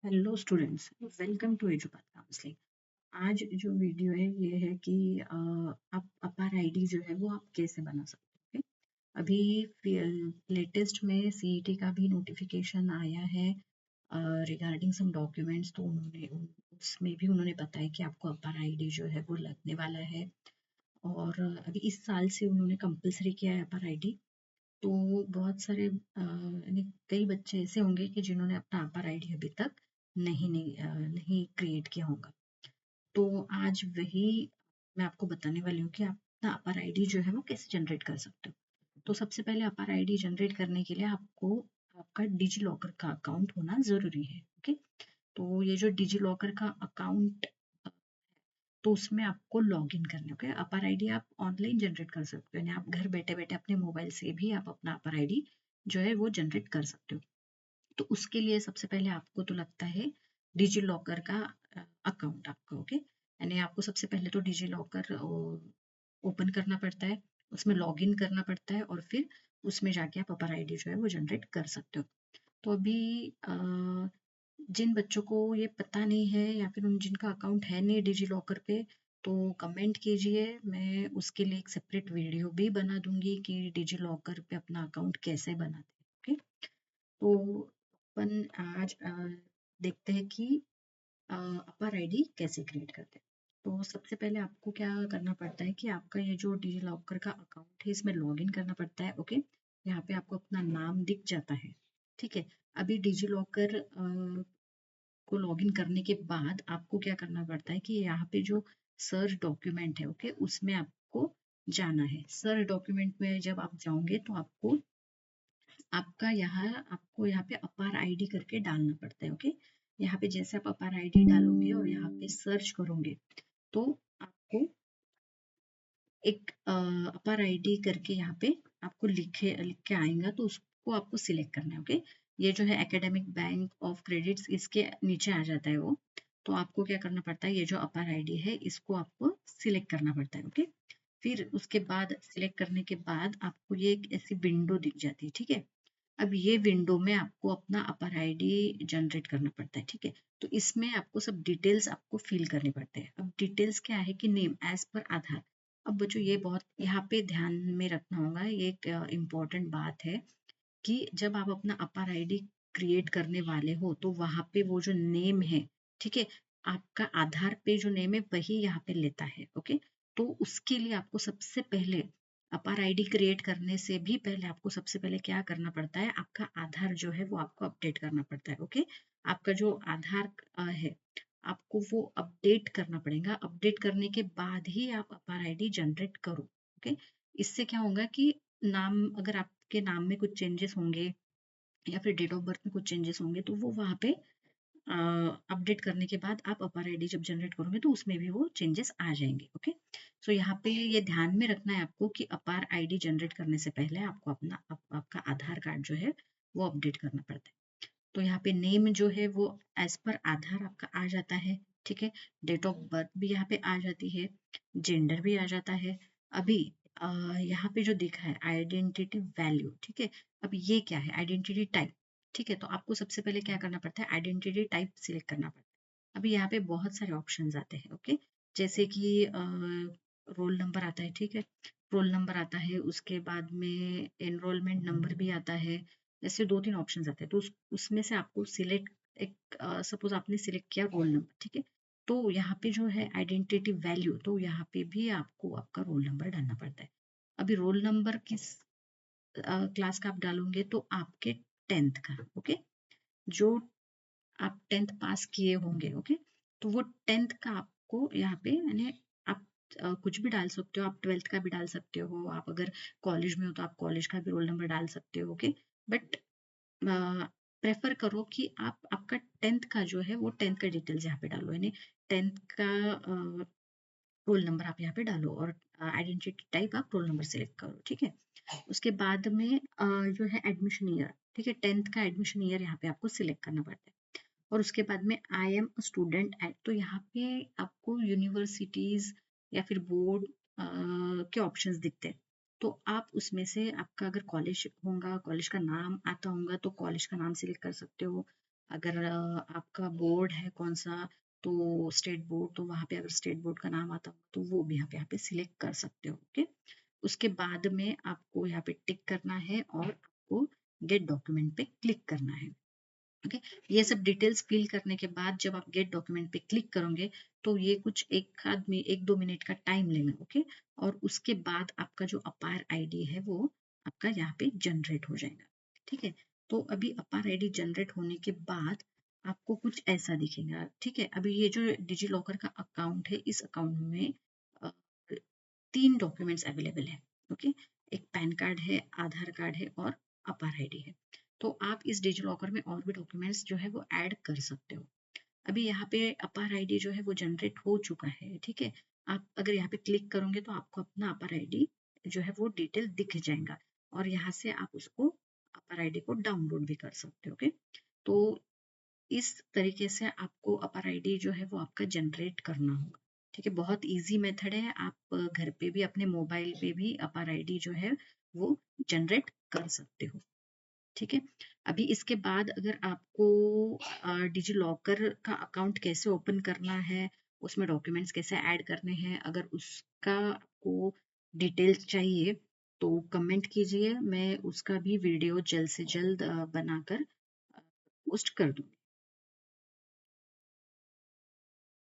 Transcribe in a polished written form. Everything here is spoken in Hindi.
Hello students, welcome to Edupath counselling. आज जो वीडियो है ये है कि आप अपार आईडी जो है वो आप कैसे बना सकते हैं। अभी लेटेस्ट में सीईटी का भी नोटिफिकेशन आया है रिगार्डिंग सम डॉक्यूमेंट्स, तो उसमें भी उन्होंने बताया कि आपको अपार आईडी जो है वो लगने वाला है। और अभी इस साल से उन्होंने कंपलसरी किया है अपार आईडी। तो बहुत सारे यानी कई बच्चे ऐसे होंगे कि जिन्होंने अपना अपार आईडी अभी तक नहीं क्रिएट किया होगा। तो आज वही मैं आपको बताने वाली हूँ कि आप अपना अपार आईडी जो है वो कैसे जनरेट कर सकते हो। तो सबसे पहले अपार आईडी जनरेट करने के लिए आपको आपका डिजी लॉकर का अकाउंट होना जरूरी है। ओके, तो ये जो डिजी लॉकर का अकाउंट, तो उसमें आपको लॉग इन करना है। अपार आईडी आप ऑनलाइन जनरेट कर सकते हो, यानी आप घर बैठे बैठे अपने मोबाइल से भी आप अपना अपार आईडी जो है वो जनरेट कर सकते हो। तो उसके लिए सबसे पहले आपको तो लगता है डिजी लॉकर का अकाउंट आपका। ओके, यानी आपको सबसे पहले तो डिजी लॉकर ओपन करना पड़ता है, उसमें लॉग इन करना पड़ता है और फिर उसमें जाके आप अपार आईडी जो है वो जनरेट कर सकते हो। तो अभी जिन बच्चों को ये पता नहीं है या फिर उन जिनका अकाउंट है नहीं डिजी लॉकर पे, तो कमेंट कीजिए, मैं उसके लिए एक सेपरेट वीडियो भी बना दूंगी कि डिजी लॉकर पे अपना अकाउंट कैसे बनाते हैं। ओके, तो अपन आज देखते हैं कि अपर आईडी कैसे क्रिएट करते हैं। तो सबसे पहले आपको क्या करना पड़ता है कि आपका ये जो डिजी लॉकर का अकाउंट है इसमें लॉग इन करना पड़ता है। ओके, यहाँ पे आपको अपना नाम दिख जाता है। ठीक है, अभी डिजी लॉकर को लॉगिन करने के बाद आपको क्या करना पड़ता है कि यहाँ पे जो सर्च डॉक्यूमेंट है, ओके, उसमें आपको जाना है। सर्च डॉक्यूमेंट में जब आप जाओगे तो आपको यहाँ पे अपार आईडी करके डालना पड़ता है। ओके, यहाँ पे जैसे आप अपार आईडी डालोगे और यहाँ पे सर्च करोगे तो आपको एक अपार आईडी करके यहाँ पे आपको लिख के आएगा, तो उसको आपको सिलेक्ट करना है। ओके, ये जो है एकेडमिक बैंक ऑफ क्रेडिट्स, इसके नीचे आ जाता है वो। तो आपको क्या करना पड़ता है, ये जो अपार आईडी है इसको आपको सिलेक्ट करना पड़ता है। ओके, फिर उसके बाद सिलेक्ट करने के बाद आपको ये एक ऐसी विंडो दिख जाती है। ठीक है, अब ये विंडो में आपको अपना अपर आईडी जनरेट करना पड़ता है। ठीक है, तो इसमें आपको सब डिटेल्स आपको फिल करने पड़ते हैं। अब डिटेल्स क्या है कि नेम एज पर आधार। अब बच्चों ये बहुत यहाँ पे ध्यान में रखना होगा, ये एक इम्पोर्टेंट बात है कि जब आप अपना अपर आईडी क्रिएट करने वाले हो तो वहाँ पे वो जो नेम है, ठीक है, आपका आधार पे जो नेम है वही यहाँ पे लेता है। ओके, तो उसके लिए आपको सबसे पहले अपार आईडी क्रिएट करने से भी पहले आपको सबसे पहले क्या करना पड़ता है, आपका आधार जो है वो आपको अपडेट करना पड़ता है। ओके, आपका जो आधार है आपको वो अपडेट करना पड़ेगा। अपडेट करने के बाद ही आप अपार आईडी जनरेट करो। ओके, इससे क्या होगा कि नाम, अगर आपके नाम में कुछ चेंजेस होंगे या फिर डेट ऑफ बर्थ में कुछ चेंजेस होंगे तो वो वहाँ पे अपडेट करने के बाद आप अपार आईडी जब जनरेट करोगे तो उसमें भी वो चेंजेस आ जाएंगे। ओके, सो यहाँ पे ये ध्यान में रखना है आपको कि अपार आईडी जनरेट करने से पहले आपको आपका आधार कार्ड जो है वो अपडेट करना पड़ता है। तो यहाँ पे नेम जो है वो एज पर आधार आपका आ जाता है। ठीक है, डेट ऑफ बर्थ भी यहाँ पे आ जाती है, जेंडर भी आ जाता है। अभी यहाँ पे जो दिखा है आइडेंटिटी वैल्यू, ठीक है, अब ये क्या है, आइडेंटिटी टाइप। ठीक है, तो आपको सबसे पहले क्या करना पड़ता है, आइडेंटिटी टाइप सिलेक्ट करना पड़ता है। अभी यहाँ पे बहुत सारे ऑप्शंस आते हैं। ओके, जैसे कि रोल नंबर आता है। ठीक है, रोल नंबर आता है, उसके बाद में एनरोलमेंट नंबर भी आता है। ऐसे दो तीन ऑप्शंस आते हैं, तो उसमें से आपको सिलेक्ट एक, सपोज आपने सिलेक्ट किया रोल नंबर। ठीक है, तो यहाँ पे जो है आइडेंटिटी वैल्यू, तो यहाँ पे भी आपको आपका रोल नंबर डालना पड़ता है। अभी रोल नंबर किस क्लास का आप डालोगे, तो आपके 10th का। ओके, जो आप 10th पास किए होंगे। ओके, तो वो 10th का आपको यहाँ पे, यानी आप कुछ भी डाल सकते हो, आप 12th का भी डाल सकते हो, आप अगर कॉलेज में हो तो आप कॉलेज का भी रोल नंबर डाल सकते हो। ओके, बट प्रेफर करो कि आप आपका 10th का जो है वो 10th का डिटेल्स यहाँ पे डालो, यानी 10th का रोल नंबर आप यहाँ पे डालो और आइडेंटिटी टाइप आप रोल नंबर सेलेक्ट करो। ठीक है, उसके बाद में जो है एडमिशन ईयर। ठीक है, 10th का एडमिशन ईयर यहाँ पे आपको सिलेक्ट करना पड़ता है। और उसके बाद में आई एम स्टूडेंट एट, तो यहाँ पे आपको यूनिवर्सिटीज या फिर बोर्ड के ऑप्शंस दिखते हैं। तो आप उसमें से आपका अगर कॉलेज होगा, कॉलेज का नाम आता होगा तो कॉलेज का नाम सिलेक्ट कर सकते हो। अगर आपका बोर्ड है कौन सा, तो स्टेट बोर्ड, तो वहाँ पे अगर स्टेट बोर्ड का नाम आता हो तो वो भी यहाँ पे सिलेक्ट कर सकते हो। ओके, उसके बाद में आपको यहाँ पे टिक करना है और आपको गेट डॉक्यूमेंट पे क्लिक करना है। ओके, ये सब डिटेल्स फिल करने के बाद जब आप गेट डॉक्यूमेंट पे क्लिक करोगे तो ये कुछ एक दो मिनट का टाइम लेगा। ओके, और उसके बाद आपका जो अपार आईडी है वो आपका यहाँ पे जनरेट हो जाएगा। ठीक है, तो अभी अपार आईडी जनरेट होने के बाद आपको कुछ ऐसा दिखेगा। ठीक है, अभी ये जो डिजी लॉकर का अकाउंट है, इस अकाउंट में अ, 3 डॉक्यूमेंट्स अवेलेबल है। ओके, एक पैन कार्ड है, आधार कार्ड है और अपार आईडी है। तो आप इस डिजी लॉकर में और भी डॉक्यूमेंट्स जो है वो ऐड कर सकते हो। अभी यहाँ पे अपार आईडी जो है वो जनरेट हो चुका है। ठीक है, आप अगर यहाँ पे क्लिक करोगे तो आपको अपना अपार आईडी जो है वो डिटेल दिख जाएगा और यहाँ से आप उसको अपार आईडी को डाउनलोड भी कर सकते हो। ओके, तो इस तरीके से आपको अपार आईडी जो है वो आपका जनरेट करना होगा। ठीक है, बहुत इजी मेथड है। आप घर पे भी अपने मोबाइल पे भी अपार आईडी जो है वो जनरेट कर सकते हो। ठीक है, अभी इसके बाद अगर आपको डिजी लॉकर का अकाउंट कैसे ओपन करना है, उसमें डॉक्यूमेंट्स कैसे ऐड करने हैं, अगर उसका आपको डिटेल्स चाहिए तो कमेंट कीजिए, मैं उसका भी वीडियो जल्द से जल्द बनाकर पोस्ट कर दूंगी।